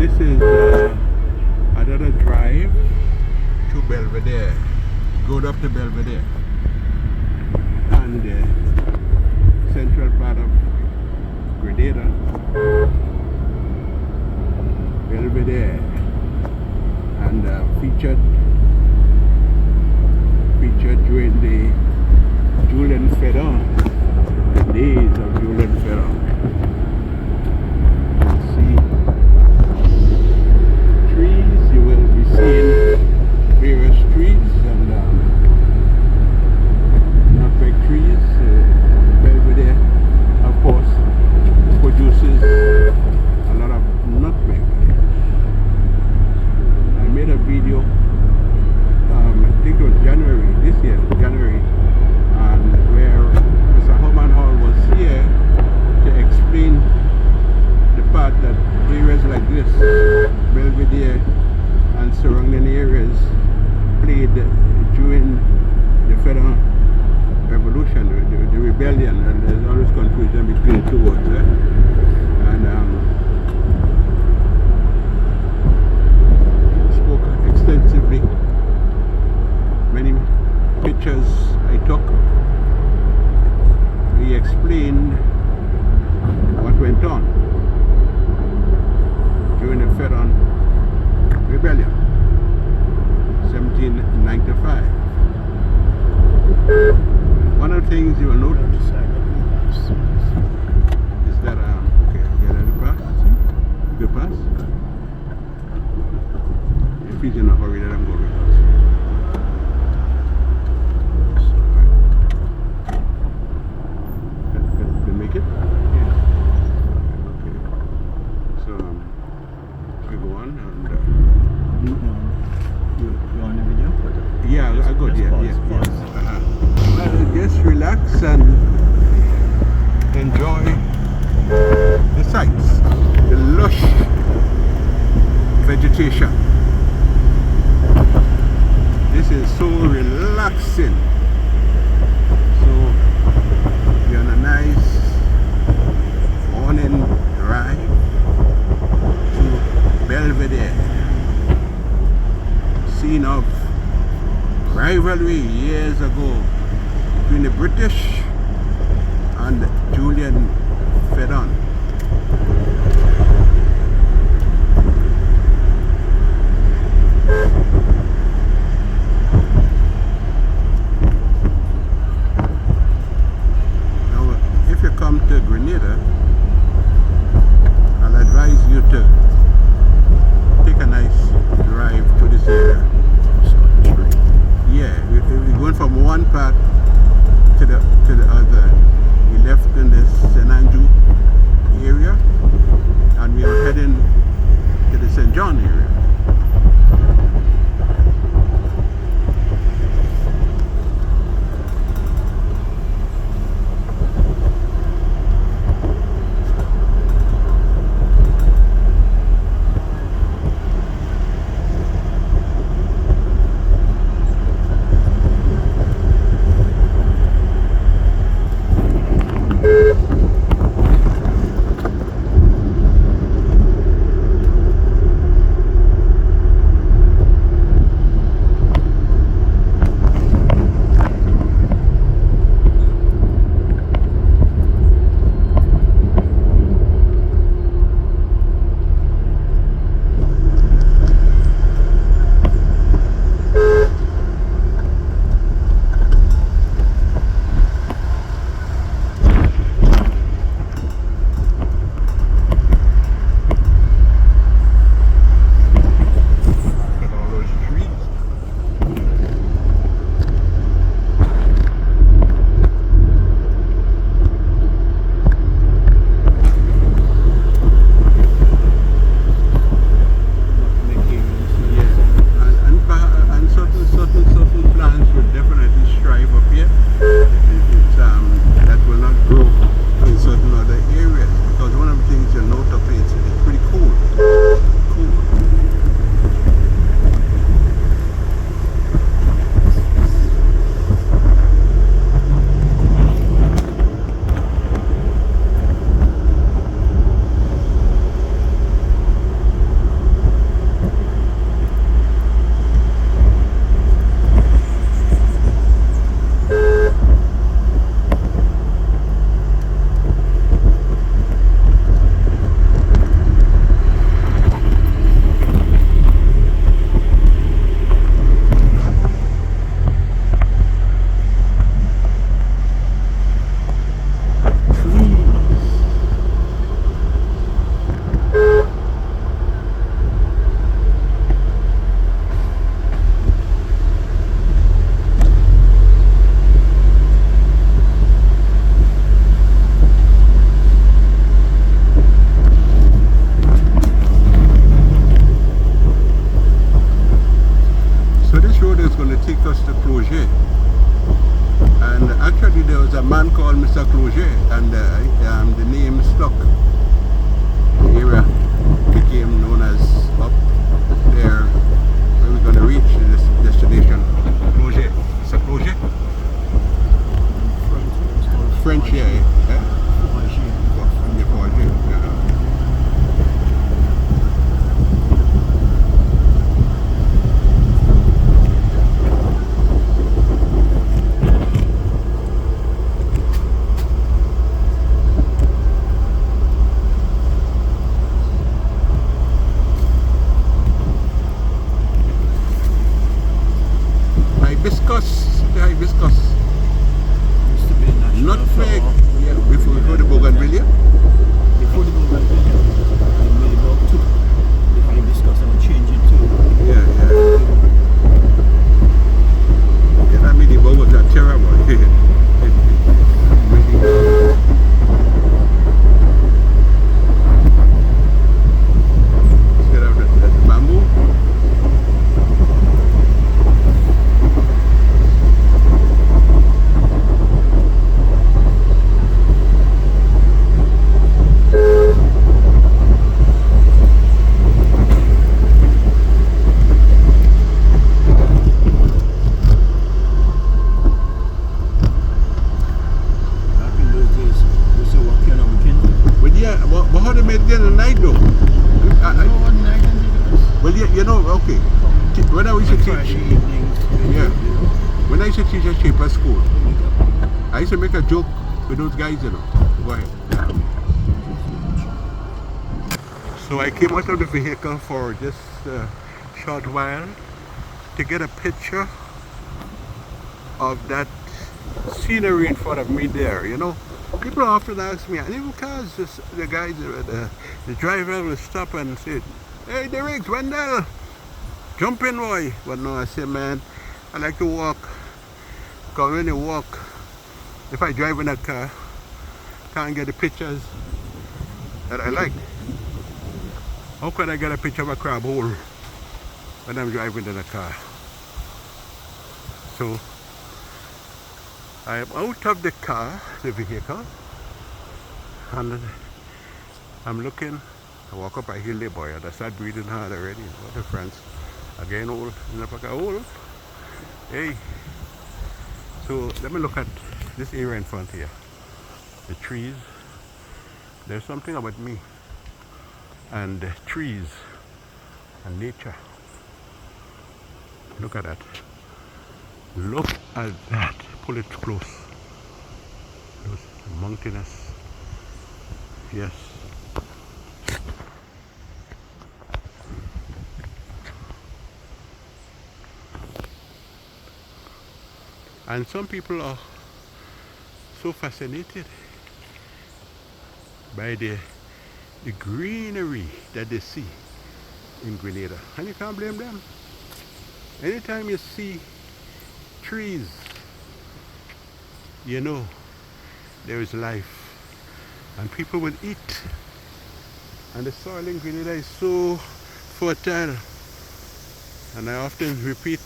This is another drive to Belvedere. Go up to Belvedere and the central part of Grenada, Belvedere, and featured during the Julian Ferron, the days of Julian Ferron. You will be seeing various trees and nutmeg trees. Belvedere, of course, produces a lot of nutmeg. I made a video, I think it was January, this year, January, and where Mr. Herman Hall was here to explain the part that areas like this, Belvedere and surrounding areas, played during the Federal Revolution, the rebellion, and there's always confusion between the two words. And spoke extensively, many pictures I took. He explained what went on during the Federal Rebellion, 1795. One of the things you will notice is that, okay, yeah, let it pass, see? You can pass. If he's in a hurry, then I'm going to pass. Can make it? Yeah. Okay. So, we go on and... You on the video? Yeah, I got yeah. Well, just relax and enjoy the sights, the lush vegetation. This is so relaxing. So you're on a nice morning drive to Belvedere, scene of rivalry years ago between the British and Julian Ferron. Now, if you come to Grenada, I'll advise you to take a nice drive to this area. Yeah, we're going from one part to it's a closure, and the name stuck. The area became known as up there where we're going to reach this destination. Closure. It's a closure. French, yeah. Hibiscus. Used to be a national Nutmeg. flower. Yeah, before the bougainvillea. Before the bougainvillea, I made about two. The hibiscus and change it to. Yeah. Yeah, that medieval was that terrible. Instead of the bamboo. But how they made it in the night though? Well, you know, okay. When I used to teach, when I used to teach at Shaper School, I used to make a joke with those guys, you know. Go ahead. So I came out of the vehicle for just a short while to get a picture of that scenery in front of me there, you know. People often ask me, and even cars, the guys, the driver will stop and say, "Hey, Derek, Wendell, jump in, boy." But no, I say, man, I like to walk. Because when you walk, if I drive in a car, can't get the pictures that I like. How could I get a picture of a crab hole when I'm driving in a car? So I am out of the car, the vehicle, and I'm looking. I walk up a hill there, boy, and I start breathing hard already. What a friends. Again, old, old. Hey. So let me look at this area in front here. The trees. There's something about me and the trees and nature. Look at that. Look at that. Pull it close. Those mountainous. Yes. And some people are so fascinated by the greenery that they see in Grenada. And you can't blame them. Anytime you see trees, you know there is life. And people will eat. And the soil in Grenada is so fertile. And I often repeat,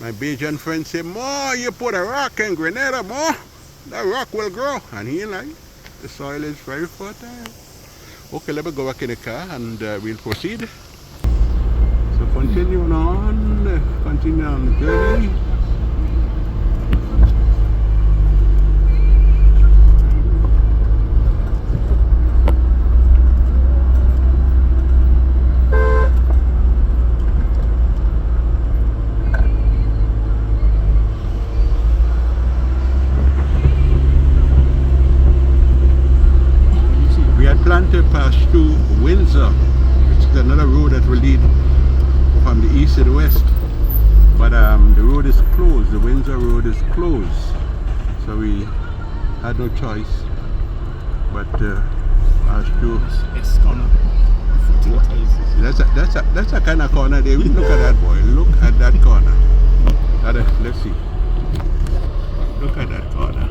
my Bajan friends say, "More, you put a rock in Grenada, more, that rock will grow." And he like, the soil is very fertile. Okay, let me go back in the car and we'll proceed. So continue on the journey. To pass through Windsor, which is another road that will lead from the east to the west, but the road is closed. The Windsor road is closed, so we had no choice but pass through. That's a kind of corner there. Look at that, boy. Look at that corner. Let's see. Look at that corner.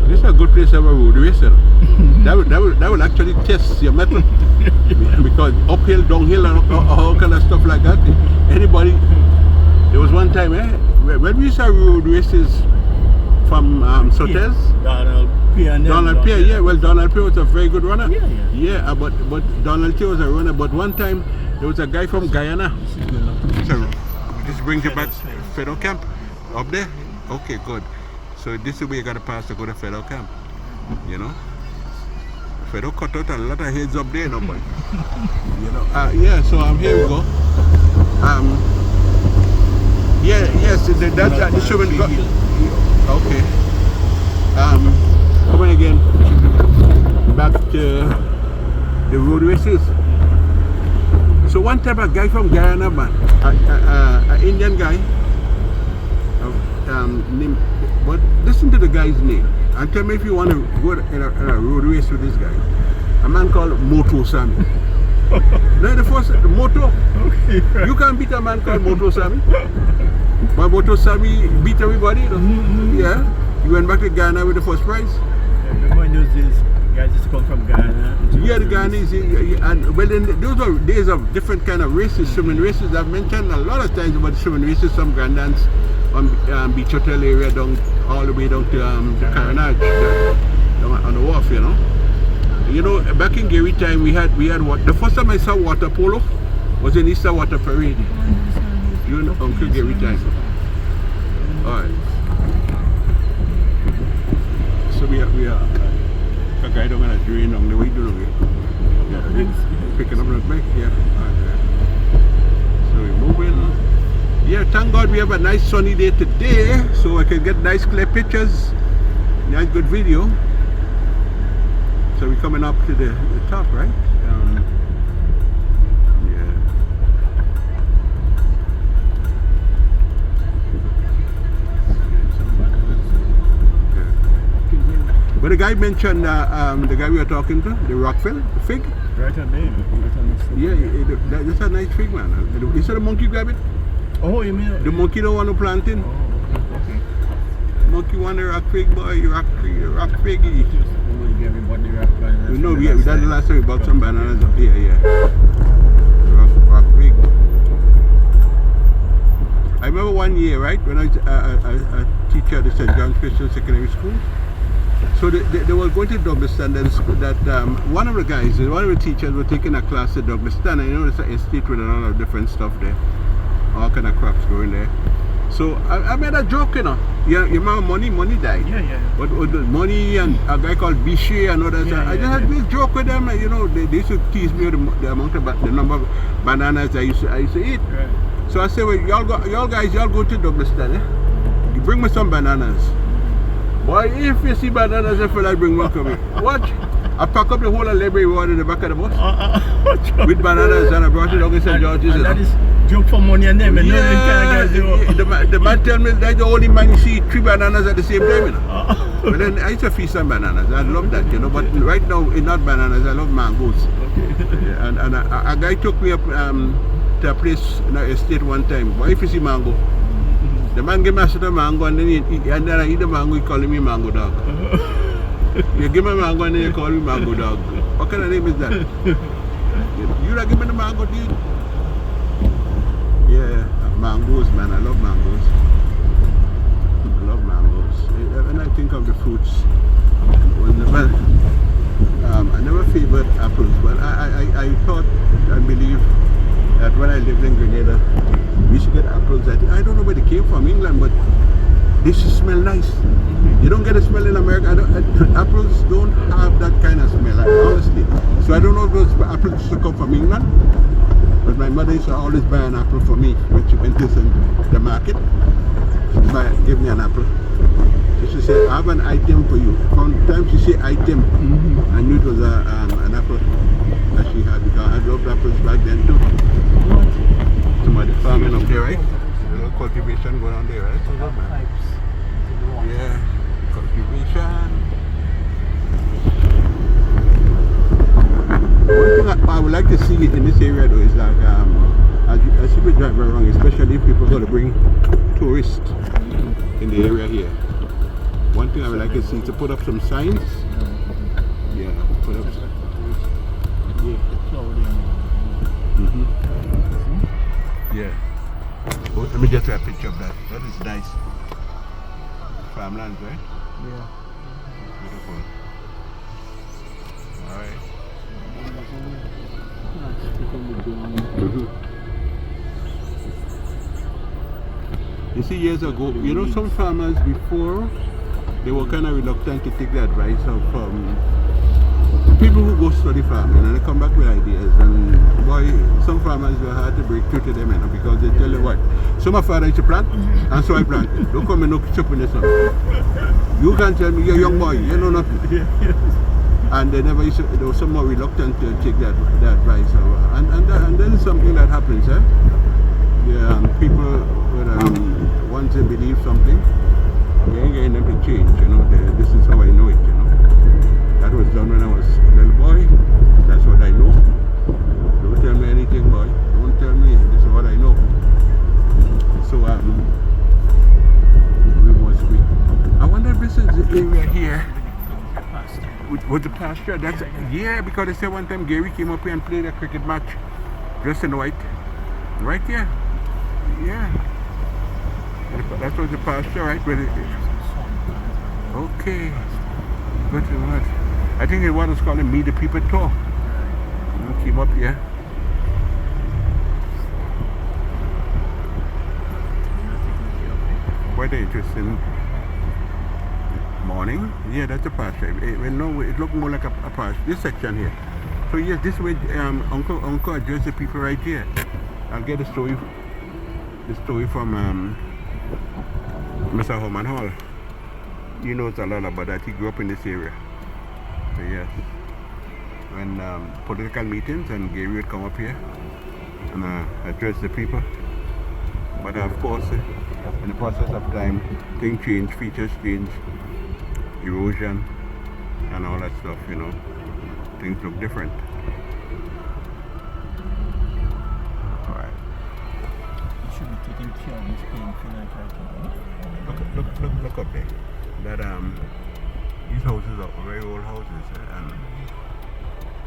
This is a good place to have a road racer. That will actually test your metal. because uphill, downhill, and all kind of stuff like that. Anybody, there was one time, when we saw road races from Sotes, Donald P. and them Donald down P. there. Yeah, well, Donald P. was a very good runner. Yeah. But Donald P. was a runner. But one time there was a guy from Guyana. So this brings you back Federal Camp up there. Okay, good. So this is where you gotta pass to go to Federal Camp. You know, Federal cut out a lot of heads up there, no boy. You know. Yeah. So here we go. Yeah. Yes. That's the showing. Okay. Coming again back to the road races. So one time a guy from Guyana, man, an Indian guy, named, but listen to the guy's name and tell me if you want to go in a road race with this guy. A man called Moto Sammy. No, the first Moto. Okay, right. You can't beat a man called Moto Sammy. But Moto Sammy beat everybody, you know? Yeah. He went back to Ghana with the first prize. Yeah, remember in those days, guys used to come from Ghana. Yeah, the Ghanaians, and well, then those are days of different kind of races, swimming races. I've mentioned a lot of times about swimming races, some grandans on Beach Hotel area, down all the way down to the Carnage, on the wharf, you know. You know, back in Gary time, we had what? The first time I saw water polo was in Easter Water Parade. You know, Uncle Gary time. All right. So we are a guy don't gonna drain on the way to yeah, picking up the back here. So we're moving. Yeah, thank God we have a nice sunny day today, so I can get nice clear pictures, nice good video. So we're coming up to the top, right? But the guy mentioned, the guy we were talking to, the Rockville, the fig. Right on there. Yeah, that's a nice fig, man. You saw the monkey grab it? Oh, you mean? The monkey don't want to plant it. Oh, okay. Monkey want the rock fig, boy, rock figgy. No, that's the last time we bought some bananas up here, yeah. Rock fig. I remember one year, right, when I was a teacher at the St. John's Christian Secondary School. So they were going to Douglaston, that one of the guys, one of the teachers were taking a class at Douglaston. I know it's an estate with a lot of different stuff there, all kind of crops growing there. So I made a joke, you know. You remember money died. Yeah. But money and a guy called Bichet and others. I just had this joke with them, you know. They used to tease me with the amount of the number of bananas I used to eat. Right. So I said, well, y'all guys go to Douglaston, eh? You bring me some bananas. Boy, if you see bananas, I feel like bring one to me. Watch. I pack up the whole of library water in the back of the bus with bananas, and I brought it down to St. George's. And that is joke for money and them. Yeah, the man tell me that's the only man you see 3 bananas at the same time, you know. But then I used to feast on bananas. I love that, you know. But right now, it's not bananas. I love mangoes. Okay. Yeah, and a guy took me up to a place in an estate one time. Boy, if you see mango. The man gave me a set of mango and then I eat the mango, he called me mango dog. You give me mango and then you call me mango dog. What kind of name is that? You not give me the mango, dude? Yeah, mangoes, man. I love mangoes. I love mangoes. When I think of the fruits, I never favored apples, but I thought and believe that when I lived in Grenada, we used to get apples. I don't know where they came from, England, but they should smell nice. You don't get a smell in America. Apples don't have that kind of smell, honestly. So I don't know if those apples used to come from England, but my mother used to always buy an apple for me when she went to the market. She'd give me an apple. She used to say, I have an item for you. From the time she said item, I knew it was an apple that she had, because I loved apples back then too. Somebody farming up there, right? A little cultivation going on there, right? Yeah, cultivation. One thing I would like to see in this area though is like, as people drive around, especially if people go to bring tourists in the area here. One thing I would like to see is to put up some signs. Yeah, put up. Yeah. just a picture of that. That is nice. Farmlands, right? Yeah. Beautiful. Alright. You see, years ago, you know, some farmers before, they were kind of reluctant to take the advice of people who go study farming, and they come back with ideas. And boy, some farmers were hard to break through to them, you know, because they tell you what. So my father used to plant, and so I planted. Don't come and no chop in the sun. You can't tell me, you're a young boy, you know nothing. And they never used to, they were somewhat reluctant to take that advice. And that is something that happens, eh? Yeah, people would, once they believe something, they ain't getting them to change, you know. This is how I know it, you know. That was done when I was a little boy. That's what I know. Don't tell me anything, boy. Don't tell me. This is what I know. So we must be. I wonder if this is the area here with the pasture. That's yeah, because they said one time Gary came up here and played a cricket match, dressed in white, right here. Yeah, that was the pasture, right? Where okay, good. I think it was called Meet the People Tour. Came up here. Quite interesting morning. Yeah, that's a pasture. It looked more like a pasture. This section here. So yes, this way Uncle addressed the people right here. I'll get the story from Mr. Holman Hall. He knows a lot about that. He grew up in this area. So yes, when political meetings, and Gary would come up here and address the people. But of course, in the process of time, things change, features change, erosion, and all that stuff. You know, things look different. All right. You should be taking care of this pain right now. Look up there. That these houses are very old houses,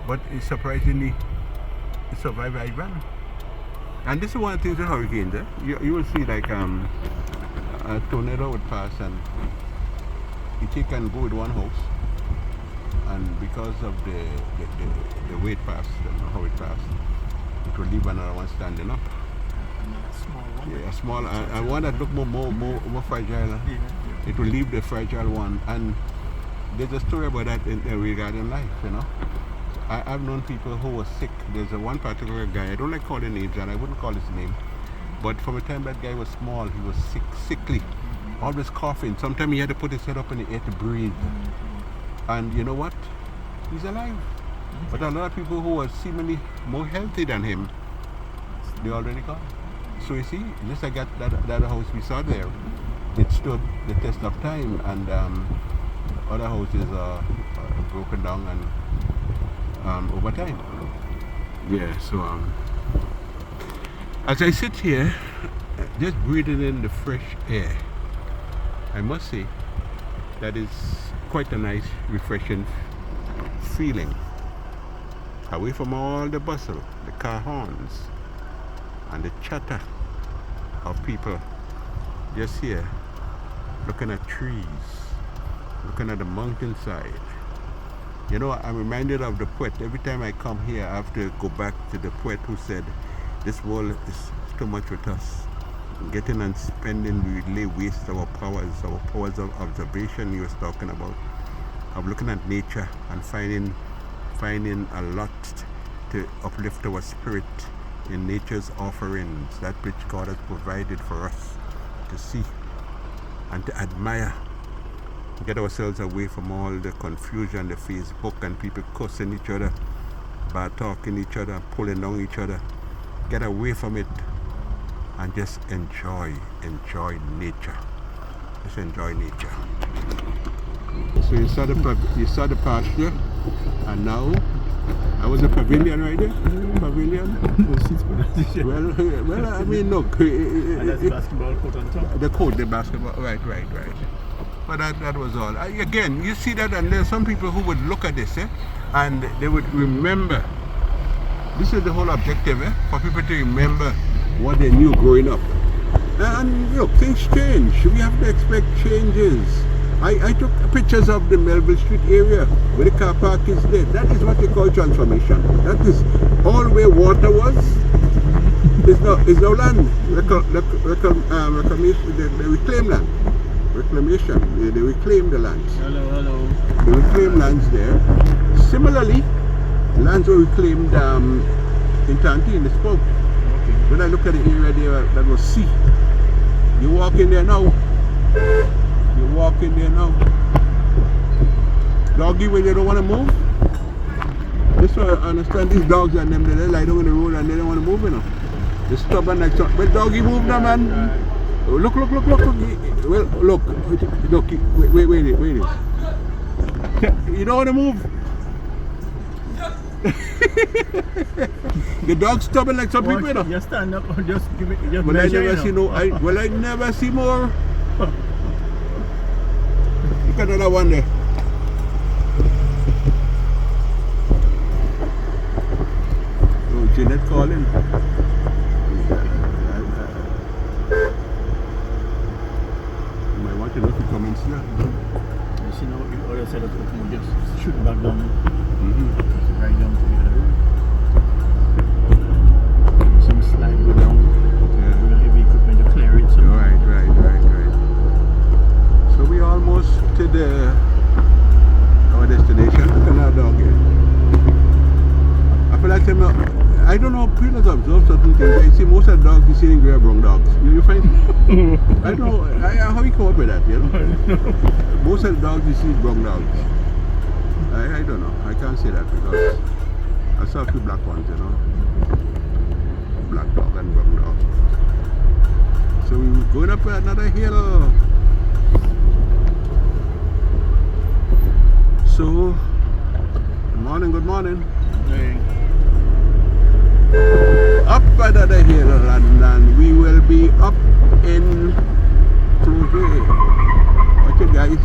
but it's surprisingly it survived Iran. And this is one of the things with hurricanes. You will see like a tornado would pass, and it can go with one house, and because of the way it passed, how it passed, it will leave another one standing up. Small one. Yeah, a small and one that looked more fragile. Yeah. It will leave the fragile one. And there's a story about that regarding life, you know. I've known people who were sick. There's one particular guy, I don't like calling names, and I wouldn't call his name, but from the time that guy was small, he was sickly, always coughing. Sometimes he had to put his head up in the air to breathe. And you know what? He's alive. But a lot of people who are seemingly more healthy than him, they're already gone. So you see, just like that house we saw there, it stood the test of time, and other houses are broken down and over time. Yeah, so as I sit here, just breathing in the fresh air, I must say that is quite a nice, refreshing feeling. Away from all the bustle, the car horns, and the chatter of people. Just here, looking at trees, looking at the mountainside. You know, I'm reminded of the poet. Every time I come here, I have to go back to the poet who said, this world is too much with us. Getting and spending, we lay waste our powers of observation he was talking about, of looking at nature and finding a lot to uplift our spirit in nature's offerings, that which God has provided for us to see and to admire. Get ourselves away from all the confusion, the Facebook and people cussing each other, bad talking each other, pulling down each other. Get away from it and just enjoy nature. Just enjoy nature. So you saw the pasture, and now I was a pavilion right there. Pavilion. Well, I mean, look. And that's the basketball court on top. The basketball, right. But that was all. Again, you see that, and there's some people who would look at this, and they would remember. This is the whole objective, for people to remember what they knew growing up. And you know, things change. We have to expect changes. I took pictures of the Melville Street area where the car park is there. That is what they call transformation. That is all where water was. It's no land. Reclamation, they reclaim land. Reclamation. They reclaim the lands. Hello. They reclaim lands there. Similarly, lands were reclaimed in Tanti in the spoke. Okay. When I look at the area there, that was sea. You walk in there now. You walk in there now. Doggy, when you don't want to move. This one, I understand these dogs and them, they lie down in the road and they don't want to move, you know. They're stubborn like something. But doggy, move now, man. Oh, look. Well, look. Wait. You don't want to move. The dog's stubborn like some people, you know. Just stand up or just give it. Just Well, I measure, never you see know. I never see more. Look at another one there. Oh, Jeanette calling. You might want to know if you come in here. You see now the other side of the road, just shoot back down. Mm-hmm. Right down to the other road. Some slide go down. Yeah. With heavy equipment to clear it. So Right. So we almost to our destination. Look at that dog here. I feel like I don't know, people have observed certain things. You see most of the dogs you see in Great Brown dogs. You find I don't know how you come up with that, you know? Most of the dogs you see is brown dogs. I don't know. I can't say that because I saw a few black ones, you know. Black dog and brown dog. So we're going up another hill. So, good morning. Hey. Up another hill and we will be up in Closet. Watch it, guys.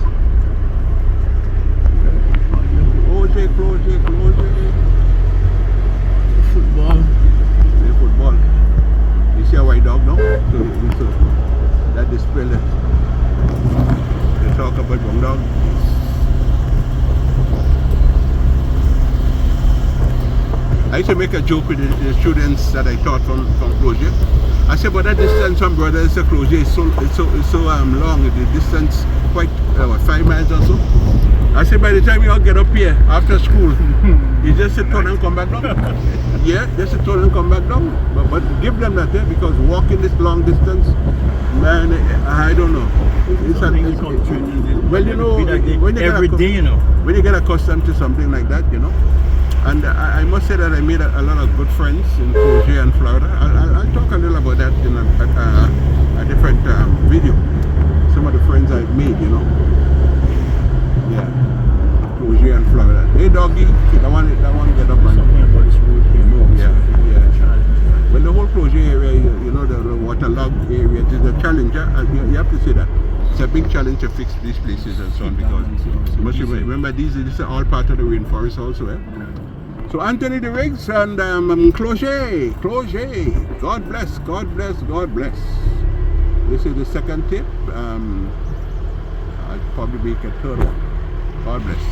Closet. Football. Play football. You see a white dog now? So that display it. They talk about young dog. I used to make a joke with the students that I taught from Closure. I said, but that distance from Brothers to Closure is so long. The distance quite 5 miles or so. I said, by the time you all get up here after school, you just sit down and come back down. Yeah, just sit down and come back down. But give them that because walking this long distance, man, I don't know. Well, you know, when you get accustomed to something like that, you know. And I must say that I made a lot of good friends in Closure and Florida. I'll talk a little about that in a different video. Some of the friends I've made, you know. Yeah, Closure and Florida. Hey doggy, that one get up and Something about this road here. No. yeah. Well, the whole Closure area, you know, the waterlogged area is a challenge. You have to say that. It's a big challenge to fix these places and so on because you must remember these are all part of the rainforest also. Eh? So Anthony the Riggs and Closure. God bless. This is the second tip. I'll probably make a third one. God bless.